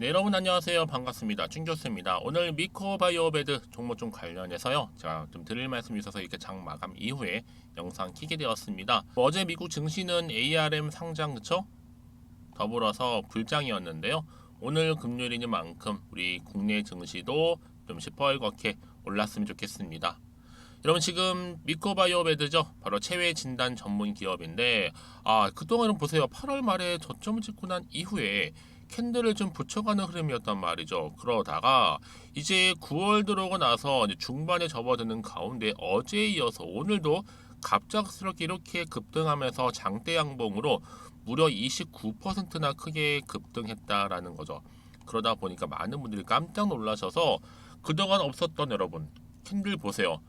네, 여러분 안녕하세요. 반갑습니다. 춘교수입니다. 오늘 미코바이오베드 종목 좀 관련해서요. 제가 좀 드릴 말씀이 있어서 이렇게 장 마감 이후에 영상 키게 되었습니다. 어제 미국 증시는 ARM 상장 그쵸? 더불어서 불장이었는데요. 오늘 금요일이니만큼 우리 국내 증시도 좀 시뻘겋게 올랐으면 좋겠습니다. 여러분 지금 미코바이오베드죠. 바로 체외 진단 전문 기업인데 그동안은 보세요. 8월 말에 저점을 찍고 난 이후에 캔들을 좀 붙여가는 흐름이었단 말이죠. 그러다가 이제 9월 들어오고 나서 이제 중반에 접어드는 가운데 어제에 이어서 오늘도 갑작스럽게 이렇게 급등하면서 장대 양봉으로 무려 29%나 크게 급등했다라는 거죠. 그러다 보니까 많은 분들이 깜짝 놀라셔서 그동안 없었던 여러분 캔들 보세요.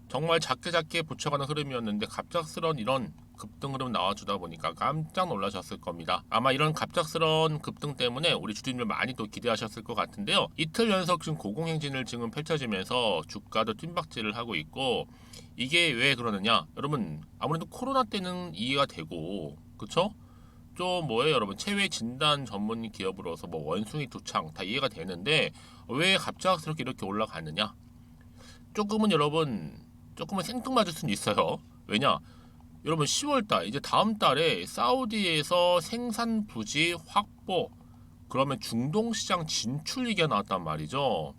정말 작게 붙여가는 흐름이었는데 갑작스런 이런 급등 흐름 나와주다 보니까 깜짝 놀라셨을 겁니다. 아마 이런 갑작스런 급등 때문에 우리 주주님들 많이 또 기대하셨을 것 같은데요. 이틀 연속 지금 고공행진을 지금 펼쳐지면서 주가도 뜀박질을 하고 있고 이게 왜 그러느냐? 여러분 아무래도 코로나 때는 이해가 되고 그쵸? 좀 뭐예요 여러분 체외 진단 전문 기업으로서 뭐 원숭이 두창 다 이해가 되는데 왜 갑작스럽게 이렇게 올라가느냐? 조금은 생뚱맞을 수는 있어요. 왜냐? 여러분 10월달 이제 다음 달에 사우디에서 생산 부지 확보 그러면 중동 시장 진출 얘기가 나왔단 말이죠.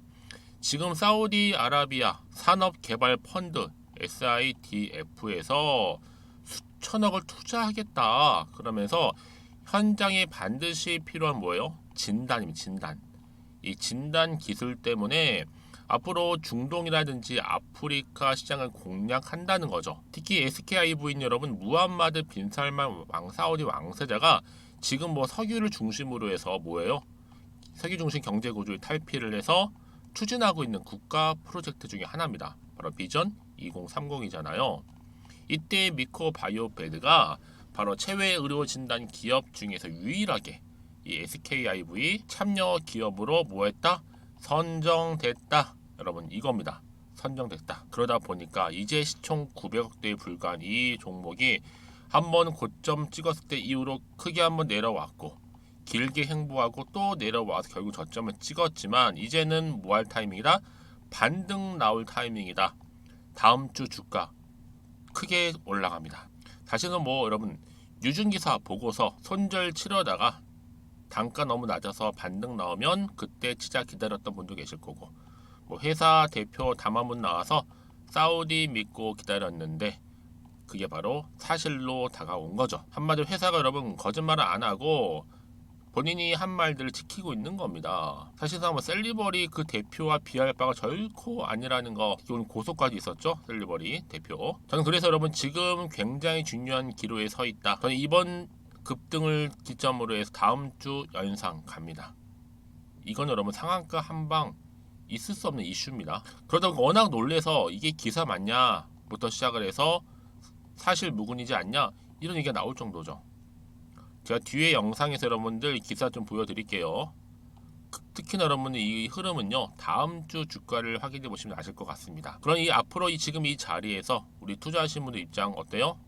지금 사우디아라비아 산업개발 펀드 SIDF에서 수천억을 투자하겠다. 그러면서 현장에 반드시 필요한 뭐예요? 진단입니다. 진단. 이 진단 기술 때문에 앞으로 중동이라든지 아프리카 시장을 공략한다는 거죠. 특히 SKI 부인 여러분 무함마드 빈 살만 사우디 왕세자가 지금 뭐 석유를 중심으로 해서 뭐예요? 석유 중심 경제 구조에 탈피를 해서 추진하고 있는 국가 프로젝트 중에 하나입니다. 바로 비전 2030이잖아요. 이때 미코바이오베드가 바로 체외 의료 진단 기업 중에서 유일하게 이 SKIV 참여 기업으로 뭐했다? 선정됐다. 여러분 이겁니다. 선정됐다. 그러다 보니까 이제 시총 900억대에 불과한 이 종목이 한번 고점 찍었을 때 이후로 크게 한번 내려왔고 길게 행보하고 또 내려와서 결국 저점을 찍었지만 이제는 뭐 할 타이밍이다? 반등 나올 타이밍이다. 다음 주 주가 크게 올라갑니다. 다시는 뭐 여러분 유증기사 보고서 손절 치러다가 단가 너무 낮아서 반등 나오면 그때 진짜 기다렸던 분도 계실 거고 뭐 회사 대표 담화문 나와서 사우디 믿고 기다렸는데 그게 바로 사실로 다가온 거죠. 한마디로 회사가 여러분 거짓말을 안 하고 본인이 한 말들을 지키고 있는 겁니다. 사실상 뭐 셀리버리 그 대표와 비할 바가 결코 아니라는 거. 오늘 고소까지 있었죠. 셀리버리 대표. 저는 그래서 여러분 지금 굉장히 중요한 기로에 서 있다. 저는 이번 급등을 기점으로 해서 다음 주 연상 갑니다. 이건 여러분 상한가 한방 있을 수 없는 이슈입니다. 그러다 보니 워낙 놀래서 이게 기사 맞냐부터 시작을 해서 사실 무근이지 않냐 이런 얘기가 나올 정도죠. 제가 뒤에 영상에서 여러분들 기사 좀 보여드릴게요. 특히나 여러분들 이 흐름은요 다음 주 주가를 확인해 보시면 아실 것 같습니다. 그럼 이 앞으로 지금 이 자리에서 우리 투자하신 분들 입장 어때요?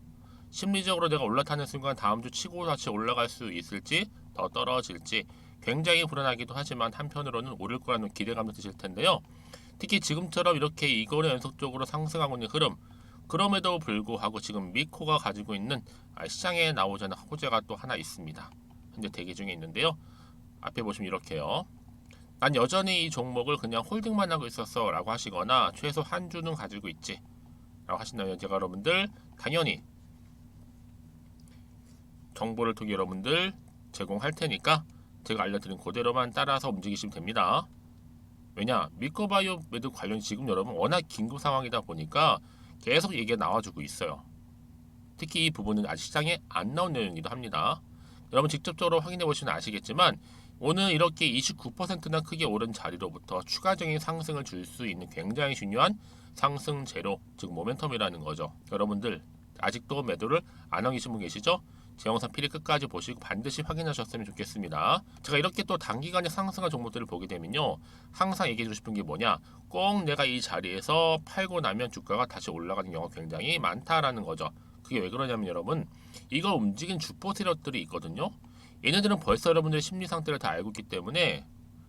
심리적으로 내가 올라타는 순간 다음 주 치고 다시 올라갈 수 있을지 더 떨어질지 굉장히 불안하기도 하지만 한편으로는 오를 거라는 기대감도 드실 텐데요. 특히 지금처럼 이렇게 이거는 연속적으로 상승하고 있는 흐름 그럼에도 불구하고 지금 미코가 가지고 있는 시장에 나오지 않은 호재가 또 하나 있습니다. 현재 대기 중에 있는데요. 앞에 보시면 이렇게요. 난 여전히 이 종목을 그냥 홀딩만 하고 있었어 라고 하시거나 최소 한 주는 가지고 있지 라고 하신다면 제가 여러분들 당연히 정보를 통해 여러분들 제공할 테니까 제가 알려드린 그대로만 따라서 움직이시면 됩니다. 왜냐 미코바이오메드 관련 지금 여러분 워낙 긴급 상황이다 보니까 계속 얘기가 나와주고 있어요. 특히 이 부분은 아직 시장에 안 나온 내용이기도 합니다. 여러분 직접적으로 확인해 보시면 아시겠지만 오늘 이렇게 29%나 크게 오른 자리로부터 추가적인 상승을 줄 수 있는 굉장히 중요한 상승 재료 즉 모멘텀이라는 거죠. 여러분들 아직도 매도를 안 하고 계신 분 계시죠? 제 영상 필히 끝까지 보시고 반드시 확인하셨으면 좋겠습니다. 제가 이렇게 또 단기간에 상승한 종목들을 보게 되면요 항상 얘기해 주고 싶은 게 뭐냐 꼭 내가 이 자리에서 팔고 나면 주가가 다시 올라가는 경우가 굉장히 많다라는 거죠. 그게 왜 그러냐면 여러분 이걸 움직인 주포 세력들이 있거든요. 얘네들은 벌써 여러분들의 심리 상태를 다 알고 있기 때문에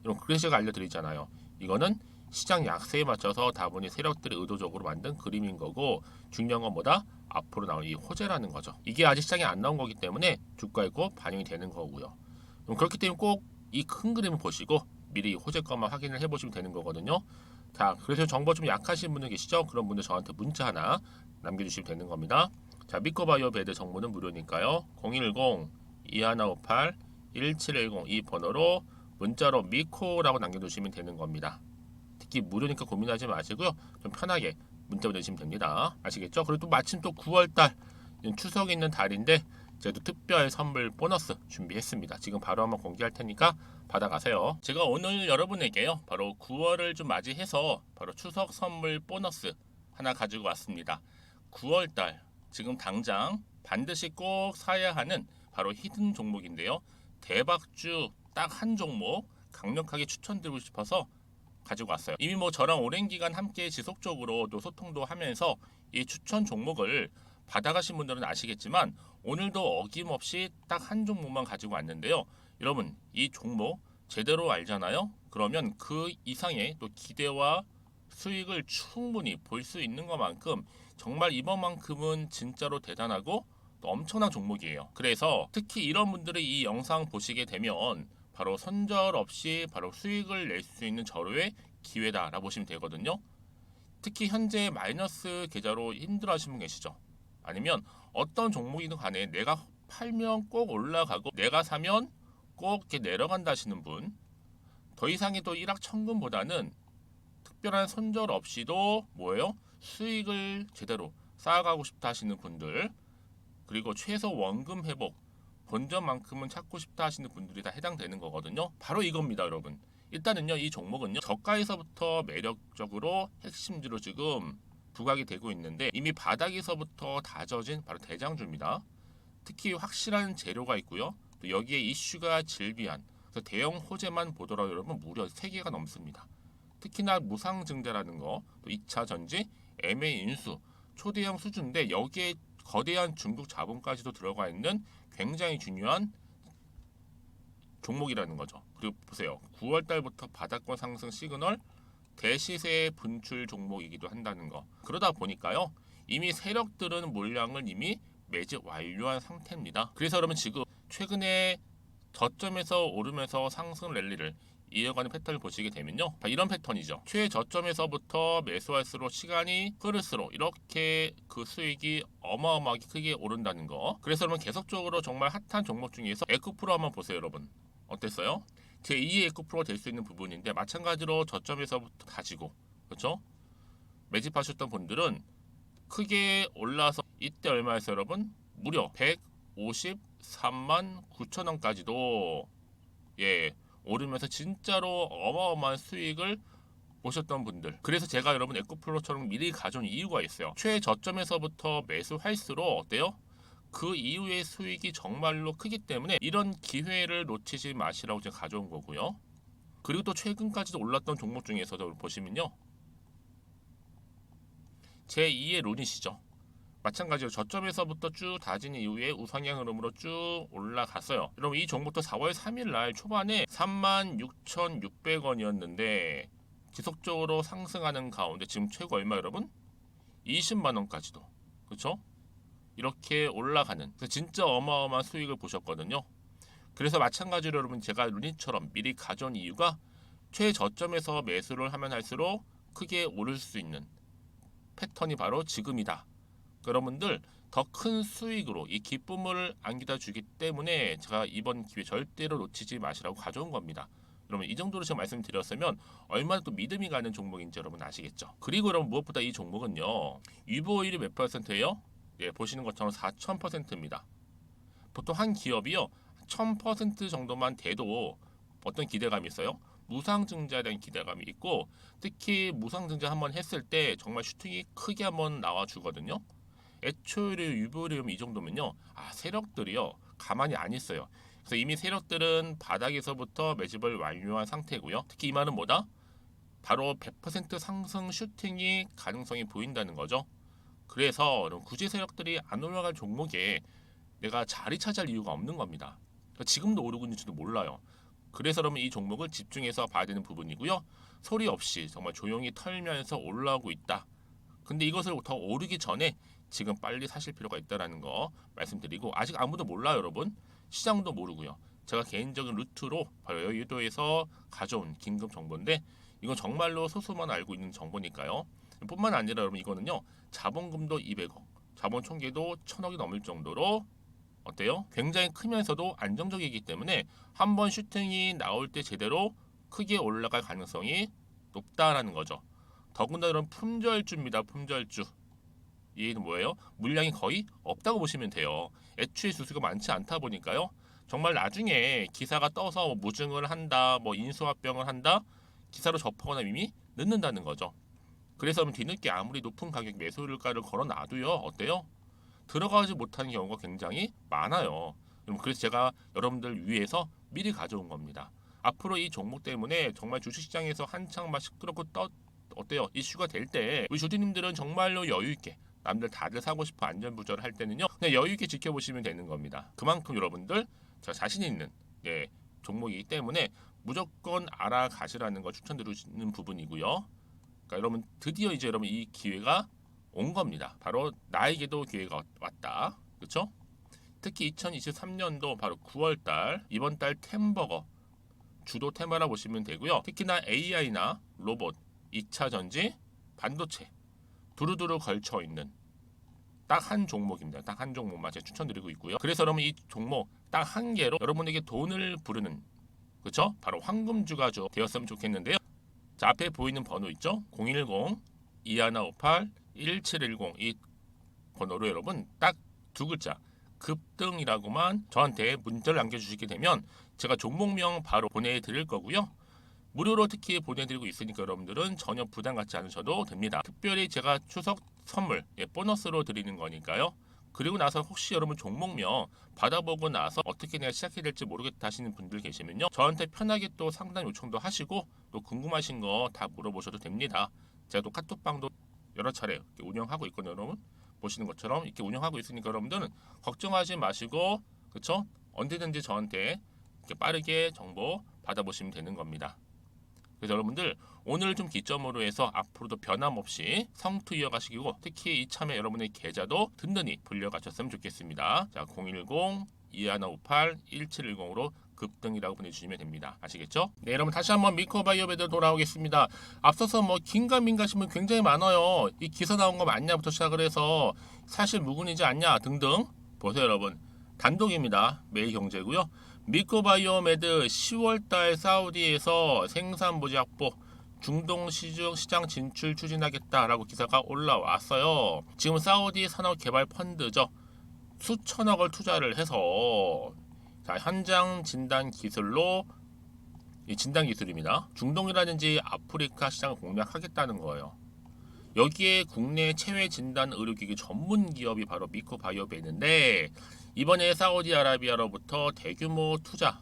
그럼 그래서 제가 알려드리잖아요. 이거는 시장 약세에 맞춰서 다분히 세력들이 의도적으로 만든 그림인 거고, 중요한 건 뭐다? 앞으로 나올 이 호재라는 거죠. 이게 아직 시장에 안 나온 거기 때문에 주가에 꼭 반영이 되는 거고요. 그럼 그렇기 때문에 꼭 이 큰 그림을 보시고 미리 호재 것만 확인을 해보시면 되는 거거든요. 자, 그래서 정보 좀 약하신 분들 계시죠? 그런 분들 저한테 문자 하나 남겨주시면 되는 겁니다. 자, 미코바이오 베드 정보는 무료니까요. 010-2158-1710 이 번호로 문자로 미코라고 남겨주시면 되는 겁니다. 특히 무료니까 고민하지 마시고요. 좀 편하게 문자 보내시면 됩니다. 아시겠죠? 그리고 또 마침 또 9월달 추석 있는 달인데 제가 또 특별 선물 보너스 준비했습니다. 지금 바로 한번 공개할 테니까 받아가세요. 제가 오늘 여러분에게요, 바로 9월을 좀 맞이해서 바로 추석 선물 보너스 하나 가지고 왔습니다. 9월달 지금 당장 반드시 꼭 사야 하는 바로 히든 종목인데요. 대박주 딱 한 종목 강력하게 추천드리고 싶어서 가지고 왔어요. 이미 뭐 저랑 오랜 기간 함께 지속적으로 또 소통도 하면서 이 추천 종목을 받아가신 분들은 아시겠지만 오늘도 어김없이 딱 한 종목만 가지고 왔는데요. 여러분 이 종목 제대로 알잖아요. 그러면 그 이상의 또 기대와 수익을 충분히 볼 수 있는 것만큼 정말 이번만큼은 진짜로 대단하고 또 엄청난 종목이에요. 그래서 특히 이런 분들이 이 영상 보시게 되면 바로 손절 없이 바로 수익을 낼 수 있는 절호의 기회다라고 보시면 되거든요. 특히 현재 마이너스 계좌로 힘들어하시는 분 계시죠? 아니면 어떤 종목이든 간에 내가 팔면 꼭 올라가고 내가 사면 꼭 이렇게 내려간다 하시는 분, 더 이상의 또 일확천금보다는 특별한 손절 없이도 뭐예요? 수익을 제대로 쌓아가고 싶다 하시는 분들, 그리고 최소 원금 회복 본전만큼은 찾고 싶다 하시는 분들이 다 해당되는 거거든요. 바로 이겁니다, 여러분. 일단은요, 이 종목은요, 저가에서부터 매력적으로 핵심주로 지금 부각이 되고 있는데 이미 바닥에서부터 다져진 바로 대장주입니다. 특히 확실한 재료가 있고요. 또 여기에 이슈가 질비한, 그래서 대형 호재만 보더라도 여러분 무려 3개가 넘습니다. 특히나 무상증자라는 거, 또 2차 전지, MA 인수, 초대형 수준인데 여기에 거대한 중국 자본까지도 들어가 있는 굉장히 중요한 종목이라는 거죠. 그리고 보세요. 9월 달부터 바닥권 상승 시그널, 대시세 분출 종목이기도 한다는 거. 그러다 보니까요. 이미 세력들은 물량을 이미 매집 완료한 상태입니다. 그래서 여러분 지금 최근에 저점에서 오르면서 상승 랠리를 이어가는 패턴을 보시게 되면요. 이런 패턴이죠. 최저점에서부터 매수할수록 시간이 흐를수록 이렇게 그 수익이 어마어마하게 크게 오른다는 거. 그래서 여러분 계속적으로 정말 핫한 종목 중에서 에코프로 한번 보세요, 여러분. 어땠어요? 제2의 에코프로가 될 수 있는 부분인데 마찬가지로 저점에서부터 가지고 그렇죠? 매집하셨던 분들은 크게 올라서 이때 얼마였어요, 여러분? 무려 153만 9천 원까지도 예 오르면서 진짜로 어마어마한 수익을 보셨던 분들. 그래서 제가 여러분 에코프로처럼 미리 가져온 이유가 있어요. 최저점에서부터 매수할수록 어때요? 그 이후의 수익이 정말로 크기 때문에 이런 기회를 놓치지 마시라고 제가 가져온 거고요. 그리고 또 최근까지도 올랐던 종목 중에서도 보시면요. 제2의 룬이시죠. 마찬가지로 저점에서부터 쭉 다진 이후에 우상향 흐름으로 쭉 올라갔어요. 여러분 이 종목도 4월 3일 날 초반에 36,600원이었는데 지속적으로 상승하는 가운데 지금 최고 얼마 여러분? 20만 원까지도. 그렇죠? 이렇게 올라가는 진짜 어마어마한 수익을 보셨거든요. 그래서 마찬가지로 여러분 제가 루니처럼 미리 가져온 이유가 최저점에서 매수를 하면 할수록 크게 오를 수 있는 패턴이 바로 지금이다. 여러분들 더 큰 수익으로 이 기쁨을 안겨다 주기 때문에 제가 이번 기회 절대로 놓치지 마시라고 가져온 겁니다. 여러분 이 정도로 제가 말씀드렸으면 얼마나 또 믿음이 가는 종목인지 여러분 아시겠죠? 그리고 여러분 무엇보다 이 종목은요. 유보율이 몇 %예요? 예, 보시는 것처럼 4,000%입니다. 보통 한 기업이요 1,000% 정도만 돼도 어떤 기대감이 있어요? 무상증자에 대한 기대감이 있고 특히 무상증자 한번 했을 때 정말 슈팅이 크게 한번 나와주거든요. 애초에 유보율이 이 정도면요 세력들이요 가만히 안 있어요. 그래서 이미 세력들은 바닥에서부터 매집을 완료한 상태고요. 특히 이 말은 뭐다? 바로 100% 상승 슈팅이 가능성이 보인다는 거죠. 그래서 굳이 세력들이 안 올라갈 종목에 내가 자리 차지할 이유가 없는 겁니다. 지금도 오르고 있는지도 몰라요. 그래서 여러분 이 종목을 집중해서 봐야 되는 부분이고요. 소리 없이 정말 조용히 털면서 올라오고 있다. 근데 이것을 더 오르기 전에 지금 빨리 사실 필요가 있다는 거 말씀드리고, 아직 아무도 몰라요 여러분. 시장도 모르고요. 제가 개인적인 루트로 바로 여의도에서 가져온 긴급 정보인데, 이건 정말로 소수만 알고 있는 정보니까요. 뿐만 아니라 여러분 이거는요, 자본금도 200억, 자본 총계도 1000억이 넘을 정도로 어때요? 굉장히 크면서도 안정적이기 때문에 한번 슈팅이 나올 때 제대로 크게 올라갈 가능성이 높다라는 거죠. 더군다나 이런 품절주입니다. 품절주. 이는 뭐예요? 물량이 거의 없다고 보시면 돼요. 애초에 수수가 많지 않다 보니까요. 정말 나중에 기사가 떠서 뭐 무증을 한다, 뭐 인수합병을 한다, 기사로 접하거나 이미 늦는다는 거죠. 그래서 뒤늦게 아무리 높은 가격 매수가를 걸어놔도요, 어때요? 들어가지 못하는 경우가 굉장히 많아요. 그래서 제가 여러분들 위해서 미리 가져온 겁니다. 앞으로 이 종목 때문에 정말 주식시장에서 한창 막 시끄럽고 어때요? 이슈가 될 때 우리 주주님들은 정말로 여유 있게, 남들 다들 사고 싶어 안전부절 할 때는요, 그냥 여유 있게 지켜보시면 되는 겁니다. 그만큼 여러분들 저 자신 있는 종목이기 때문에 무조건 알아가시라는 걸 추천드리는 부분이고요. 그러니까 여러분 드디어 이제 여러분 이 기회가 온 겁니다. 바로 나에게도 기회가 왔다. 그렇죠? 특히 2023년도 바로 9월달, 이번 달 템버거 주도 테마라 보시면 되고요. 특히나 AI나 로봇, 2차 전지, 반도체 두루두루 걸쳐 있는 딱 한 종목입니다. 딱 한 종목만 제가 추천드리고 있고요. 그래서 여러분 이 종목 딱 한 개로 여러분에게 돈을 부르는, 그렇죠? 바로 황금주가 되었으면 좋겠는데요. 자, 앞에 보이는 번호 있죠? 010-2158-1710 이 번호로 여러분 딱 두 글자 급등이라고만 저한테 문자를 남겨주시게 되면 제가 종목명 바로 보내드릴 거고요. 무료로 특히 보내드리고 있으니까 여러분들은 전혀 부담 갖지 않으셔도 됩니다. 특별히 제가 추석 선물 보너스로 드리는 거니까요. 그리고 나서 혹시 여러분 종목명 받아보고 나서 어떻게 내가 시작해야 될지 모르겠다 하시는 분들 계시면요, 저한테 편하게 또 상담 요청도 하시고 또 궁금하신 거 다 물어보셔도 됩니다. 제가 또 카톡방도 여러 차례 운영하고 있거든요. 여러분 보시는 것처럼 이렇게 운영하고 있으니까 여러분들은 걱정하지 마시고, 그렇죠? 언제든지 저한테 이렇게 빠르게 정보 받아보시면 되는 겁니다. 그래서 여러분들 오늘 좀 기점으로 해서 앞으로도 변함없이 성투 이어가시고, 특히 이참에 여러분의 계좌도 든든히 불려가셨으면 좋겠습니다. 자, 010-2158-1710으로 급등이라고 보내주시면 됩니다. 아시겠죠? 네, 여러분 다시 한번 미코바이오배들 돌아오겠습니다. 앞서서 뭐 긴가민가 신문 굉장히 많아요. 이 기사 나온 거 맞냐부터 시작을 해서 사실 무근이지 않냐 등등. 보세요 여러분, 단독입니다. 매일경제고요. 미코바이오메드 10월달 사우디에서 생산 부지 확보, 중동 시장 진출 추진하겠다라고 기사가 올라왔어요. 지금 사우디 산업개발 펀드죠. 수천억을 투자를 해서 자, 현장 진단 기술로, 이 진단 기술입니다. 중동이라든지 아프리카 시장을 공략하겠다는 거예요. 여기에 국내 체외 진단 의료기기 전문 기업이 바로 미코바이오메드인데, 이번에 사우디아라비아로부터 대규모 투자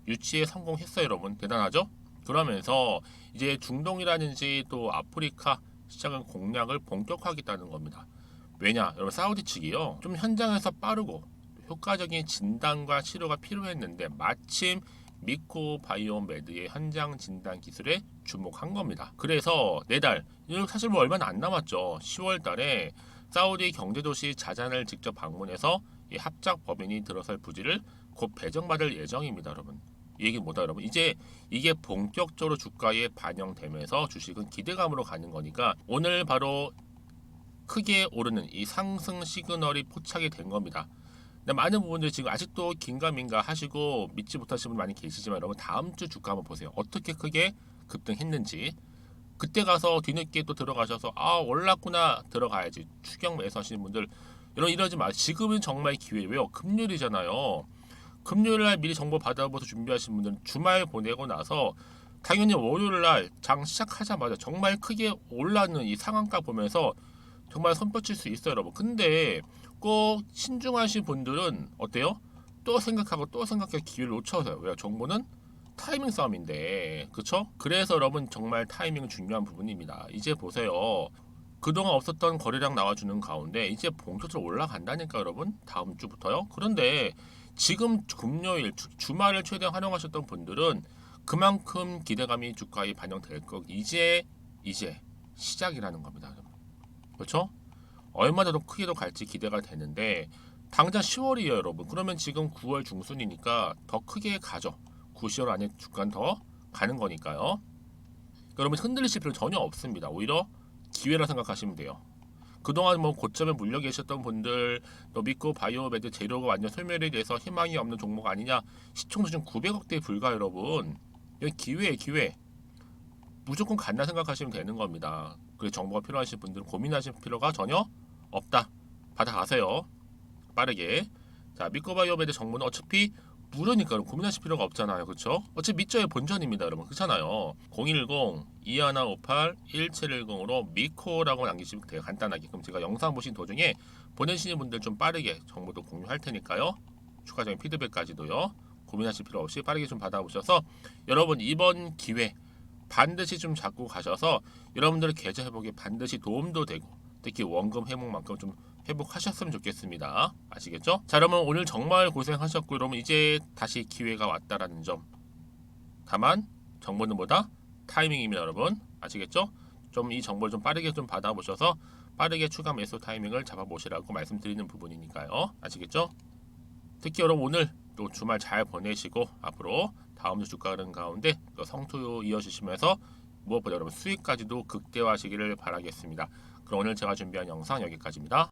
유치에 성공했어요. 여러분 대단하죠? 그러면서 이제 중동이라든지 또 아프리카 시장을 공략을 본격화하겠다는 겁니다. 왜냐? 여러분 사우디 측이요, 좀 현장에서 빠르고 효과적인 진단과 치료가 필요했는데 마침 미코바이오메드의 현장 진단 기술에 주목한 겁니다. 그래서 내달, 사실 뭐 얼마 안 남았죠. 10월 달에 사우디 경제도시 자잔을 직접 방문해서 이 합작 법인이 들어설 부지를 곧 배정받을 예정입니다. 여러분 이 얘기 뭐다 여러분, 이제 이게 본격적으로 주가에 반영되면서 주식은 기대감으로 가는 거니까 오늘 바로 크게 오르는 이 상승 시그널이 포착이 된 겁니다. 근데 많은 부분들 지금 아직도 긴가민가 하시고 믿지 못하시는 분 많이 계시지만 여러분 다음 주 주가 한번 보세요. 어떻게 크게 급등했는지. 그때 가서 뒤늦게 또 들어가셔서 아 올랐구나 들어가야지 추격 매수하시는 분들 이러지 마. 지금은 정말 기회. 왜요? 금요일이잖아요. 금요일날 미리 정보 받아보서 준비하시는 분들은 주말 보내고 나서 당연히 월요일날 장 시작하자마자 정말 크게 올라는 이 상한가 보면서 정말 손뻗칠 수 있어요 여러분. 근데 꼭 신중하신 분들은 어때요? 또 생각하고 또 생각해 기회를 놓쳐서요. 왜요? 정보는 타이밍 싸움인데, 그쵸? 그래서 여러분 정말 타이밍은 중요한 부분입니다. 이제 보세요. 그동안 없었던 거래량 나와주는 가운데 이제 본격적으로 올라간다니까 여러분, 다음 주부터요. 그런데 지금 금요일 주말을 최대한 활용하셨던 분들은 그만큼 기대감이 주가에 반영될 거. 이제 시작이라는 겁니다. 그렇죠? 얼마나 더 크게 더 갈지 기대가 되는데 당장 10월이에요, 여러분. 그러면 지금 9월 중순이니까 더 크게 가죠. 9, 10월 안에 주가는 더 가는 거니까요. 여러분 흔들리실 필요 전혀 없습니다. 오히려 기회라 생각하시면 돼요. 그동안 뭐 고점에 물려 계셨던 분들 또 믿고 바이오메드 재료가 완전 소멸이 돼서 희망이 없는 종목 아니냐, 시총 수준 900억대에 불과. 여러분 여기 기회에 기회, 무조건 간다 생각하시면 되는 겁니다. 그 정보가 필요하신 분들은 고민하실 필요가 전혀 없다. 받아가세요 빠르게. 자, 믿고 바이오메드 정보는 어차피 무료니까 고민하실 필요가 없잖아요. 그렇죠? 어차피 믿져의 본전입니다, 여러분. 그렇잖아요. 010-2158-1710으로 미코라고 남기시면 돼요. 간단하게. 그럼 제가 영상 보신 도중에 보내시는 분들 좀 빠르게 정보도 공유할 테니까요. 추가적인 피드백까지도요. 고민하실 필요 없이 빠르게 좀 받아보셔서 여러분 이번 기회 반드시 좀 잡고 가셔서 여러분들의 계좌 회복에 반드시 도움도 되고 특히 원금 회복만큼 좀 회복하셨으면 좋겠습니다. 아시겠죠? 자, 여러분 오늘 정말 고생하셨고 여러분 이제 다시 기회가 왔다라는 점. 다만 정보는 뭐다? 타이밍입니다, 여러분. 아시겠죠? 좀 이 정보를 좀 빠르게 좀 받아보셔서 빠르게 추가 매수 타이밍을 잡아보시라고 말씀드리는 부분이니까요. 아시겠죠? 특히 여러분 오늘 또 주말 잘 보내시고 앞으로 다음 주 주가 흐름 가운데 또 성투 이어주시면서 무엇보다 여러분 수익까지도 극대화하시기를 바라겠습니다. 그럼 오늘 제가 준비한 영상 여기까지입니다.